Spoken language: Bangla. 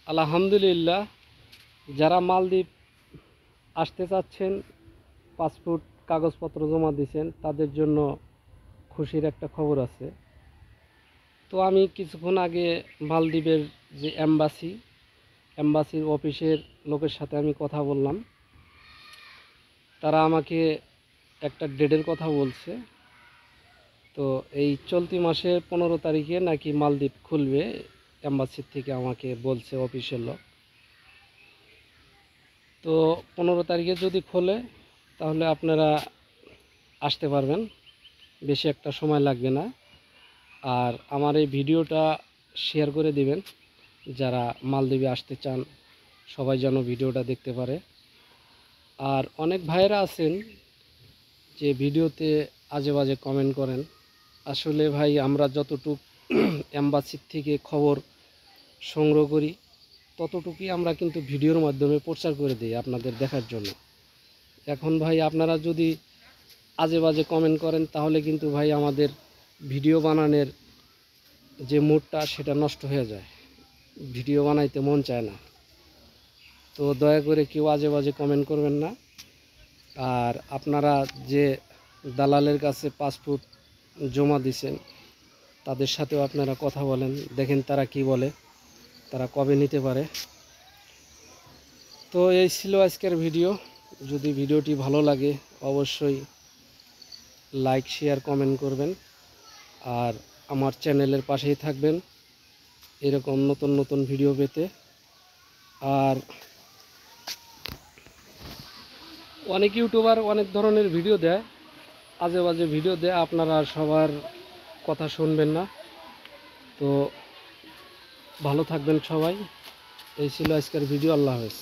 আলহামদুলিল্লাহ, যারা মালদ্বীপ আসতে চাচ্ছেন, পাসপোর্ট কাগজপত্র জমা দিয়েছেন, তাদের জন্য খুশির একটা খবর আছে। তো আমি কিছুক্ষণ আগে মালদ্বীপের যে অ্যাম্বাসির অফিসের লোকের সাথে আমি কথা বললাম। তারা আমাকে একটা ডেটের কথা বলছে। তো এই চলতি মাসের 15 তারিখে নাকি মালদ্বীপ খুলবে, অ্যাম্বাসির থেকে আমাকে বলছে অফিসের লোক। তো 15 তারিখে যদি খোলে তাহলে আপনারা আসতে পারবেন, বেশি একটা সময় লাগবে না। আর আমার এই ভিডিওটা শেয়ার করে দিবেন, যারা মালদ্বীপে আসতে চান সবাই যেন ভিডিওটা দেখতে পারে। আর অনেক ভাইয়েরা আছেন যে ভিডিওতে আজে বাজে কমেন্ট করেন। আসলে ভাই, আমরা যতটুক অ্যাম্বাসির থেকে খবর সংগ্রহ করি ততটুকুই আমরা কিন্তু ভিডিওর মাধ্যমে প্রচার করে দিই আপনাদের দেখার জন্য। এখন ভাই, আপনারা যদি আজে বাজে কমেন্ট করেন তাহলে কিন্তু ভাই আমাদের ভিডিও বানানোর যে মুডটা সেটা নষ্ট হয়ে যায়, ভিডিও বানাইতে মন চায় না। তো দয়া করে কেউ আজে বাজে কমেন্ট করবেন না। আর আপনারা যে দালালের কাছে পাসপোর্ট জমা দিয়েছেন তাদের সাথেও আপনারা কথা বলেন, দেখেন তারা কি বলে, তারা কবে নিতে পারে। তো এই ছিল আজকের ভিডিও। যদি ভিডিওটি ভালো লাগে অবশ্যই লাইক, শেয়ার, কমেন্ট করবেন। আর আমার চ্যানেলের পাশেই থাকবেন এরকম নতুন নতুন ভিডিও পেতে। আর অনেক ইউটিউবার অনেক ধরনের ভিডিও দেয়, আজে বাজে ভিডিও দেয়, আপনারা সবার কথা শুনবেন না। তো ভালো থাকবেন সবাই। এই ছিল আজকের ভিডিও। আল্লাহ হাফেজ।